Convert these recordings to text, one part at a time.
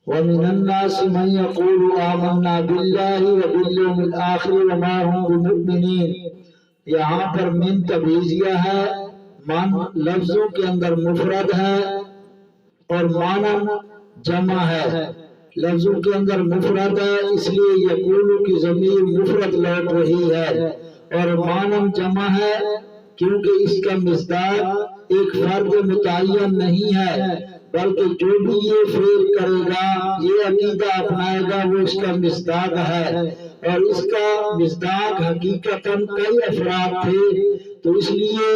ومن الناس من يقول آمنا بالله وباليوم الآخر وما هم بمؤمنین۔ یہاں پر من تبعیضیہ ہے، من لفظوں کے اندر مفرد ہے اور مانن جمع ہے۔ لفظوں کے اندر مفرد ہے اس لیے یقول کی ضمیر مفرد لوٹ رہی ہے، اور مانن جمع ہے کیونکہ اس کا مصداق ایک فرد متعین نہیں ہے، بلکہ جو بھی یہ فعل کرے گا، یہ عقیدہ اپنائے گا، وہ اس کا مصداق ہے، اور اس کا مصداق حقیقتاً کئی افراد تھے، تو اس لیے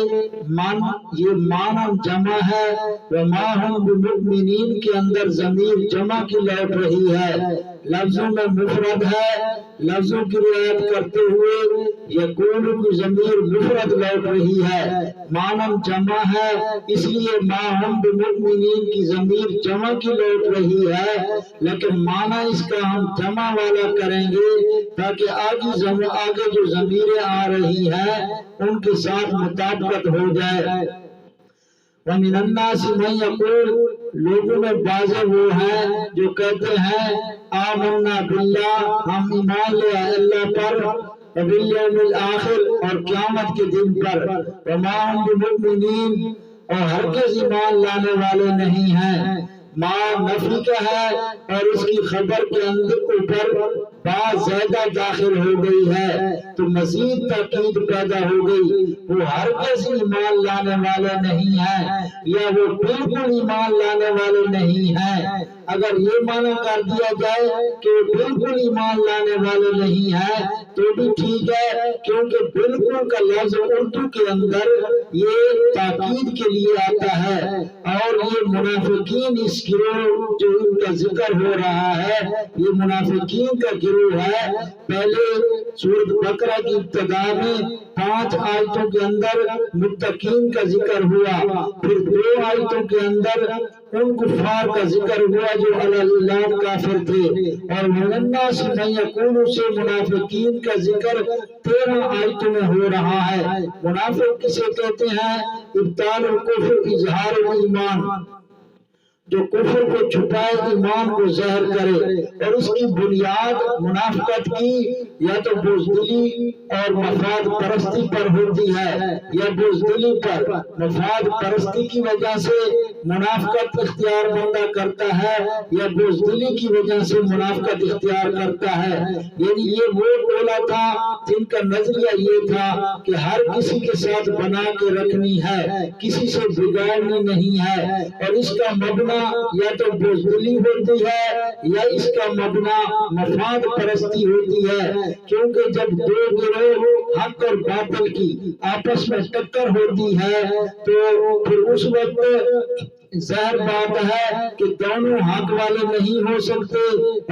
یہ مانن جمع ہے۔ وما ہم بمؤمنین کے اندر ضمیر جمع کی لوٹ رہی ہے، لفظوں میں مفرد ہے، لفظوں کی رعایت کرتے ہوئے یقول کی ضمیر مفرد لوٹ رہی ہے، مانن جمع ہے اس لیے ما ہم بمؤمنین کی ضمیر جمع کی لوٹ رہی ہے، لیکن معنی اس کا ہم جمع والا کریں گے تاکہ آگے جو ضمیریں آ رہی ہیں ان کے ساتھ مطابقت ہو جائے۔ وَمِنَ النَّاسِ مَن يَقُولُ، لوگوں میں بعض وہ ہیں جو کہتے ہیں آمنا باللہ، ہم ایمان لے آئے اللہ پر، وبالیوم الآخر، اور قیامت کے دن پر، وما ہم بمؤمنین، اور ہرگز ایمان لانے والے نہیں ہیں۔ ما نفی کا ہے اور اس کی خبر کے اوپر بات زیادہ داخل ہو گئی ہے تو مزید تاکید پیدا ہو گئی۔ وہ ہرگز ایمان لانے والے نہیں ہیں یا وہ بالکل ایمان لانے والے نہیں ہیں۔ اگر یہ معنی کر دیا جائے کہ وہ بالکل ایمان لانے والے نہیں ہیں تو بھی ٹھیک ہے، کیونکہ بالکل کا لفظ اردو کے اندر یہ تاکید کے لیے آتا ہے، اور یہ منافقین اس گروہ جو ان کا ذکر ہو رہا ہے یہ منافقین کا گروہ ہے۔ پہلے سورۃ بقرہ کی ابتدا میں 5 آیتوں کے اندر متقین کا ذکر ہوا، پھر 2 آیتوں کے اندر ان کفار کا ذکر ہوا جو علی الاعلان کافر تھے، اور من الناس من یقول سے منافقین کا ذکر 13 آیتوں میں ہو رہا ہے۔ منافق کسے کہتے ہیں؟ ابطال الکفر اظہار الایمان، جو کفر کو چھپائے ایمان کو ظاہر کرے، اور اس کی بنیاد منافقت کی یا تو بزدلی اور مفاد پرستی پر ہوتی ہے، یا بزدلی پر مفاد پرستی کی وجہ سے منافقت اختیار بندہ کرتا ہے، یا بزدلی کی وجہ سے منافقت اختیار کرتا ہے۔ یعنی یہ وہ ٹولہ تھا جن کا نظریہ یہ تھا کہ ہر کسی کے ساتھ بنا کے رکھنی ہے، کسی سے بگاڑنی نہیں ہے، اور اس کا مبنی یا تو بزدلی ہوتی ہے یا اس کا مبنی مفاد پرستی ہوتی ہے، کیونکہ جب 2 گروہ حق اور باطل کی آپس میں ٹکر ہوتی ہے تو پھر اس وقت ظاہر بات ہے کہ دونوں حق والے نہیں ہو سکتے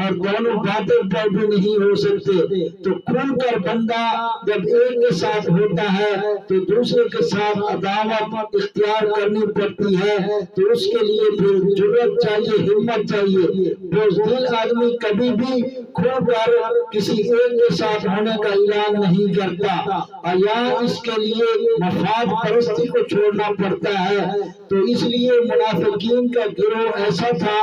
اور دونوں باطل پر بھی نہیں ہو سکتے، تو کھل کر بندہ جب ایک کے ساتھ ہوتا ہے تو دوسرے کے ساتھ عداوت اختیار کرنی پڑتی ہے، تو اس کے لیے پھر جرأت چاہیے، ہمت چاہیے۔ بزدل آدمی کبھی بھی کھل کر کسی ایک کے ساتھ ہونے کا اعلان نہیں کرتا، یا اس کے لیے مفاد پرستی کو چھوڑنا پڑتا ہے۔ تو اس لیے منافقین کا گروہ ایسا تھا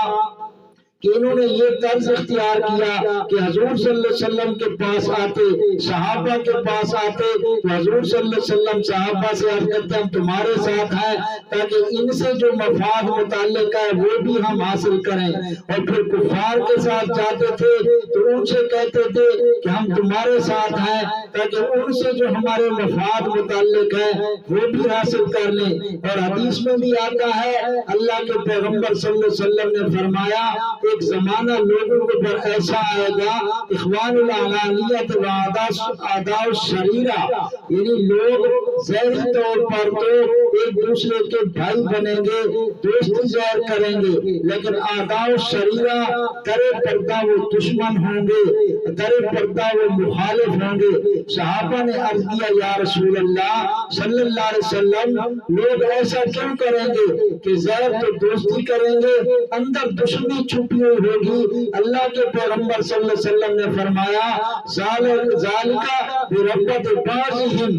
کہ انہوں نے یہ طرز اختیار کیا کہ حضور صلی اللہ علیہ وسلم کے پاس آتے، صحابہ کے پاس آتے تو حضور صلی اللہ علیہ وسلم صحابہ سے عرض کرتے ہم تمہارے ساتھ ہیں تاکہ ان سے جو مفاد متعلق ہے وہ بھی ہم حاصل کریں، اور پھر کفار کے ساتھ جاتے تھے تو ان سے کہتے تھے کہ ہم تمہارے ساتھ ہیں تاکہ ان سے جو ہمارے مفاد متعلق ہے وہ بھی حاصل کر لیں۔ اور حدیث میں بھی آتا ہے اللہ کے پیغمبر صلی اللہ علیہ وسلم نے فرمایا ایک زمانہ لوگوں کے پر ایسا آئے گا اخوان العلانیت و اعداء الشریرہ، یعنی لوگ ظاہری طور پر تو ایک دوسرے کے بھائی بنیں گے، دوستی ظاہر کریں گے، لیکن اعداء الشریرہ در پردہ وہ دشمن ہوں گے، در پردہ وہ مخالف ہوں گے۔ صحابہ نے عرض کیا یا رسول اللہ صلی اللہ علیہ وسلم لوگ ایسا کیوں کریں گے کہ ظاہر تو دوستی کریں گے اندر دشمنی چھپی ہوئی ہوگی؟ اللہ کے پیغمبر صلی اللہ علیہ وسلم نے فرمایا ذالکا بربت بعضہم،